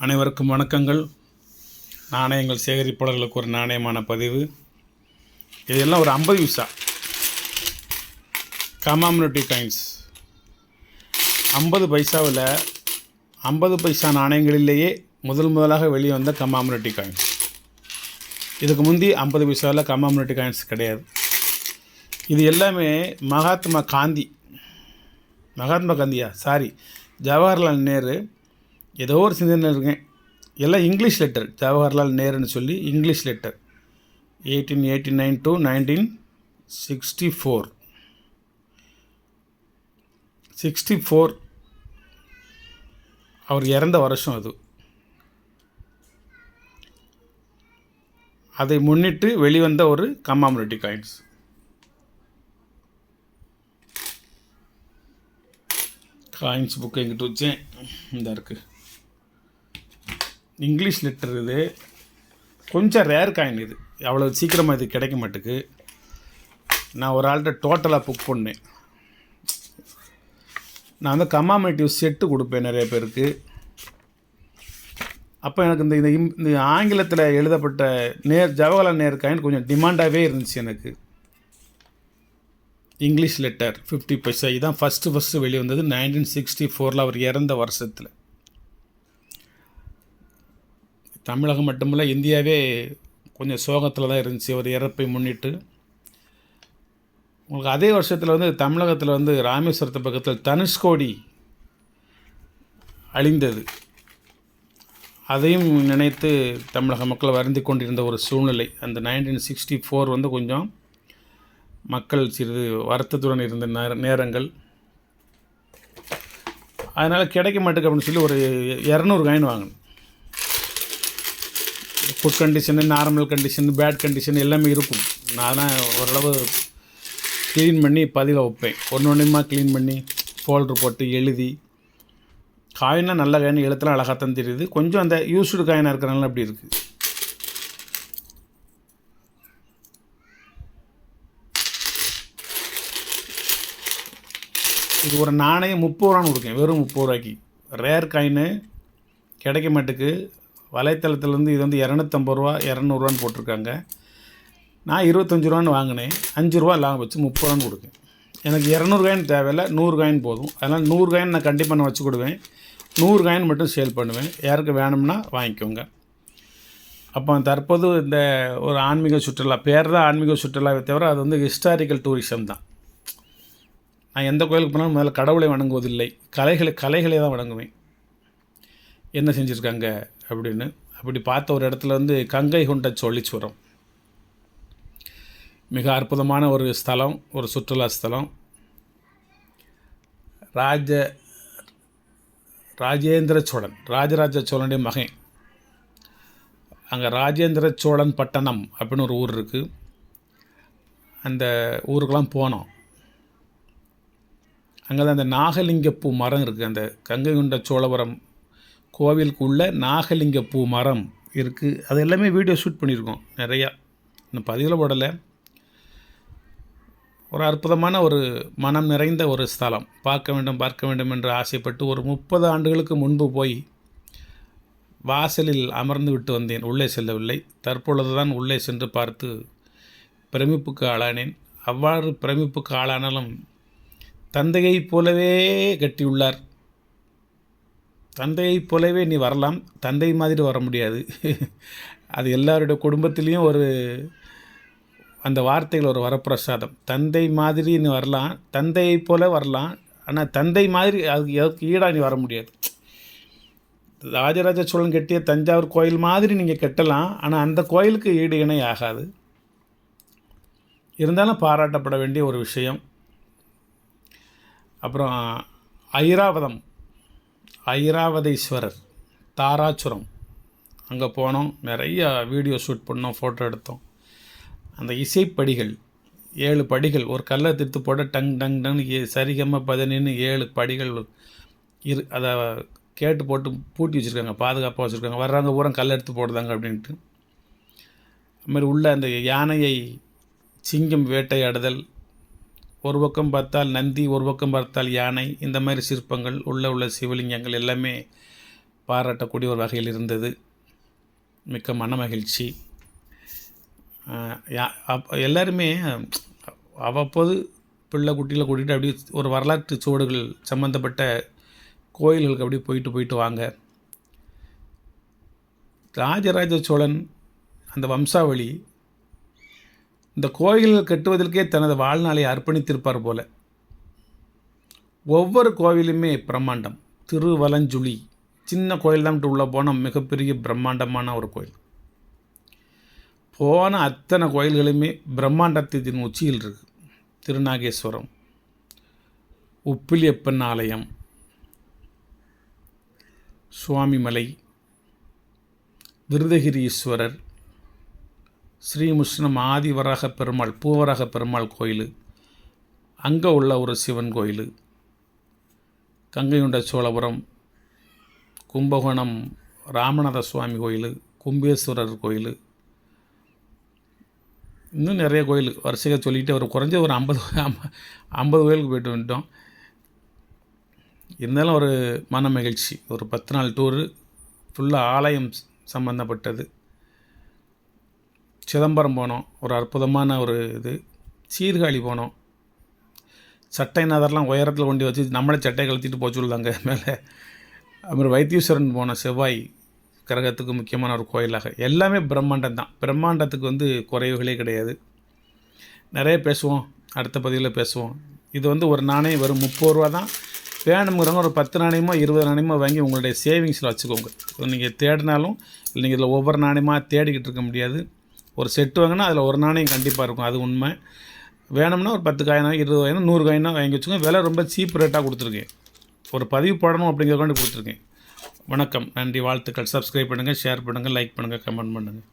அனைவருக்கும் வணக்கங்கள். நாணயங்கள் சேகரிப்பாளர்களுக்கு ஒரு நாணயமான பதிவு. இதெல்லாம் ஒரு 50 பைசா கமாமினிட்டி காயின்ஸ். 50 பைசாவில் 50 பைசா நாணயங்களிலேயே முதலாக வெளியே வந்த கமாமினிட்டி காயின்ஸ். இதுக்கு முந்தி 50 பைசாவில் கமாமினிட்டி காயின்ஸ் கிடையாது. இது எல்லாமே மகாத்மா காந்தியா ஜவஹர்லால் நேரு ஏதோ ஒரு சிந்தனை இருக்கேன். எல்லாம் இங்கிலீஷ் லெட்டர். ஜவஹர்லால் நேருன்னு சொல்லி இங்கிலீஷ் லெட்டர் 1889 to 1964 அவர் இறந்த வருஷம் அது. அதை முன்னிட்டு வெளிவந்த ஒரு கமாமினிட்டி காயின்ஸ். காயின்ஸ் புக்கு எங்கிட்ட வச்சேன், இந்த இருக்குது. English letter. இது கொஞ்சம் ரேர் காயின். இது அவ்வளோ சீக்கிரமாக இது கிடைக்க மாட்டுக்கு. நான் ஒரு ஆள்கிட்ட டோட்டலாக புக் பண்ணேன். நான் வந்து கமாமேட்டிவ் செட்டு கொடுப்பேன் நிறைய பேருக்கு. அப்போ எனக்கு இந்த ஆங்கிலத்தில் எழுதப்பட்ட ஜவஹர்லால் நேரு காயின் கொஞ்சம் டிமாண்டாகவே இருந்துச்சு எனக்கு. இங்கிலீஷ் லெட்டர் 50 பைசா இதுதான் ஃபஸ்ட்டு வெளியே வந்தது 1964 அவர் இறந்த வருஷத்தில். தமிழகம் மட்டுமில்ல, இந்தியாவே கொஞ்சம் சோகத்தில் தான் இருந்துச்சு அவர் இறப்பை முன்னிட்டு. உங்களுக்கு அதே வருஷத்தில் வந்து தமிழகத்தில் வந்து ராமேஸ்வரத்து பக்கத்தில் தனுஷ்கோடி அழிந்தது. அதையும் நினைத்து தமிழக மக்கள் வருந்தி கொண்டிருந்த ஒரு சூழ்நிலை. அந்த 1964 வந்து கொஞ்சம் மக்கள் சிறிது வருத்தத்துடன் இருந்த நேரங்கள். அதனால் கிடைக்க மாட்டேங்க அப்படின்னு சொல்லி ஒரு 200 காயின் வாங்கணும். ஃபுட் condition, normal condition, bad condition எல்லாமே இருக்கும். நான் தான் ஓரளவு க்ளீன் பண்ணி பதிவை வைப்பேன். ஒன்றுமா க்ளீன் பண்ணி ஃபோல்ட்ரு போட்டு எழுதி. காயினா நல்ல காயின், எழுத்துலாம் அழகாகத்தான் தெரியுது. கொஞ்சம் அந்த யூஸ்டு காயினாக இருக்கிறனால அப்படி இருக்குது. இது ஒரு நாணயம் 30 ரூபான்னு கொடுக்கேன், வெறும் 30 ரூபாய்க்கு. ரேர் காயின்னு கிடைக்க மாட்டுக்கு. வலைத்தளத்துலேருந்து இது வந்து 250 ரூபா 200 போட்டிருக்காங்க. நான் 25 ரூபான்னு வாங்கினேன். 5 ரூபா லாபம் வச்சு 30 ரூபான்னு கொடுக்கேன். எனக்கு 200 காயின் தேவையில்லை, 100 காயின் போதும். அதனால் 100 காயின் நான் கண்டிப்பாக நான் வச்சு கொடுவேன். 100 காயின் மட்டும் சேல் பண்ணுவேன். யாருக்கு வேணும்னா வாங்கிக்கோங்க. அப்போ தற்போது இந்த ஒரு ஆன்மீக சுற்றுலா, பேர் தான் ஆன்மீக சுற்றுலாவை தவிர அது வந்து ஹிஸ்டாரிக்கல் டூரிசம் தான். நான் எந்த கோயிலுக்கு போனாலும் முதல்ல கடவுளை வணங்குவதில்லை, கலைகளை தான் வணங்குவேன். என்ன செஞ்சுருக்காங்க அப்படின்னு. அப்படி பார்த்த ஒரு இடத்துல வந்து கங்கை கொண்ட சோழீஸ்வரம் மிக அற்புதமான ஒரு ஸ்தலம், ஒரு சுற்றுலா ஸ்தலம். ராஜேந்திர சோழன், ராஜராஜ சோழனுடைய மகன். அங்கே ராஜேந்திர சோழன் பட்டணம் அப்படின்னு ஒரு ஊர் இருக்குது. அந்த ஊருக்கெல்லாம் போனோம். அங்கே தான் அந்த நாகலிங்கப்பூ மரம் இருக்குது. அந்த கங்கை கொண்ட சோழபுரம் கோவிலுக்குள்ளே நாகலிங்கப்பூ மரம் இருக்குது. அது எல்லாமே வீடியோ ஷூட் பண்ணியிருக்கோம் நிறையா. இன்னும் பதிவில் போடலை. ஒரு அற்புதமான ஒரு மனம் நிறைந்த ஒரு ஸ்தலம். பார்க்க வேண்டும் என்று ஆசைப்பட்டு ஒரு 30 ஆண்டுகளுக்கு முன்பு போய் வாசலில் அமர்ந்து விட்டு வந்தேன். உள்ளே செல்லவில்லை. தற்பொழுது தான் உள்ளே சென்று பார்த்து பிரமிப்புக்கு ஆளானேன். அவ்வாறு பிரமிப்புக்கு ஆளானாலும் தந்தையைப் போலவே கட்டியுள்ளார். தந்தையைப் போலவே நீ வரலாம், தந்தை மாதிரி வர முடியாது. அது எல்லாருடைய குடும்பத்திலையும் ஒரு அந்த வார்த்தைகள் ஒரு வரப்பிரசாதம். தந்தை மாதிரி நீ வரலாம், தந்தையைப் போல வரலாம், ஆனால் தந்தை மாதிரி அதுக்கு ஈடாக நீ வர முடியாது. ராஜராஜ சோழன் கட்டிய தஞ்சாவூர் கோயில் மாதிரி நீங்கள் கட்டலாம், ஆனால் அந்த கோயிலுக்கு ஈடு இணை ஆகாது. இருந்தாலும் பாராட்டப்பட வேண்டிய ஒரு விஷயம். அப்புறம் ஐராவதீஸ்வரர் தாராசுரம் அங்கே போனோம். நிறைய வீடியோ ஷூட் பண்ணோம், ஃபோட்டோ எடுத்தோம். அந்த இசைப்படிகள் 7 படிகள், ஒரு கல்லை திருத்து போட டங் டங் டங் சரிகம 11 7 படிகள் அதை கேட்டு போட்டு பூட்டி வச்சுருக்காங்க, பாதுகாப்பாக வச்சுருக்காங்க. வர்றவங்க பூரா கல் எடுத்து போடுதாங்க அப்படின்ட்டு. அதுமாதிரி உள்ள அந்த யானையை சிங்கம் வேட்டையாடுதல், ஒரு பக்கம் பார்த்தால் நந்தி, ஒரு பக்கம் பார்த்தால் யானை, இந்த மாதிரி சிற்பங்கள் உள்ள சிவலிங்கங்கள் எல்லாமே பாராட்டக்கூடிய ஒரு வகையில் இருந்தது. மிக்க மன மகிழ்ச்சி. எல்லாருமே அவ்வப்போது பிள்ளை குட்டியில் கூட்டிகிட்டு அப்படியே ஒரு வரலாற்று சுவடுகள் சம்மந்தப்பட்ட கோயில்களுக்கு அப்படியே போயிட்டு வாங்க. ராஜராஜ சோழன் அந்த வம்சாவளி இந்த கோயில்கள் கட்டுவதற்கே தனது வாழ்நாளை அர்ப்பணித்திருப்பார் போல. ஒவ்வொரு கோவிலுமே பிரம்மாண்டம். திருவலஞ்சுழி சின்ன கோயில் தான் உள்ளே போனால் மிகப்பெரிய பிரம்மாண்டமான ஒரு கோயில். போன அத்தனை கோயில்களுமே பிரம்மாண்டத்தின் உச்சியில் இருக்குது. திருநாகேஸ்வரம், உப்பிலியப்பன் ஆலயம், சுவாமிமலை, விருதகிரீஸ்வரர், ஸ்ரீமுஷ்ணம் ஆதிவராக பெருமாள் பூவராக பெருமாள் கோயில், அங்கே உள்ள ஒரு சிவன் கோயில், கங்கையுண்ட சோழபுரம், கும்பகோணம் ராமநாத சுவாமி கோயில், கும்பேஸ்வரர் கோயில், இன்னும் நிறைய கோயில் வரிசையாக சொல்லிட்டு ஒரு குறைஞ்ச ஒரு 50 கோயிலுக்கு போய்ட்டு வந்துட்டோம். இருந்தாலும் ஒரு மன மகிழ்ச்சி. ஒரு 10 நாள் டூரு ஃபுல்லாக ஆலயம் சம்பந்தப்பட்டது. சிதம்பரம் போனோம், ஒரு அற்புதமான ஒரு இது. சீர்காழி போனோம். சட்டைநாதர்லாம் உயரத்தில் கொண்டு வச்சு நம்மளே சட்டை கழுத்திட்டு போக சொல்லுதாங்க மேலே. அப்புறம் வைத்தீஸ்வரன் போனோம், செவ்வாய் கிரகத்துக்கு முக்கியமான ஒரு கோயிலாக. எல்லாமே பிரம்மாண்டம் தான். பிரம்மாண்டத்துக்கு குறைவுகளே கிடையாது. நிறைய பேசுவோம், அடுத்த பதிவில் பேசுவோம். இது ஒரு நாணயம் வெறும் 30 ரூபா தான். வேணுங்கிறவங்க ஒரு 10 நாணயமோ 20 நாணயமோ வாங்கி உங்களுடைய சேவிங்ஸில் வச்சுக்கோங்க. நீங்கள் தேடினாலும் இல்லை, நீங்கள் இதில் ஒவ்வொரு நாணயமாக தேடிக்கிட்டு இருக்க முடியாது. ஒரு செட்டு வாங்கினா அதில் ஒரு நாணயம் கண்டிப்பாக இருக்கும், அது உண்மை. வேணும்னா ஒரு 10 காயினோ 20 காயினோ 100 காயினோ வாங்கி வச்சுக்கோங்க. விலை ரொம்ப சீப் ரேட்டாக கொடுத்துருக்கேன். ஒரு பதிவு போடணும் அப்படிங்கிறக்காண்டி கொடுத்துருக்கேன். வணக்கம், நன்றி, வாழ்த்துக்கள். சப்ஸ்கிரைப் பண்ணுங்கள், ஷேர் பண்ணுங்கள், லைக் பண்ணுங்கள், கமெண்ட் பண்ணுங்கள்.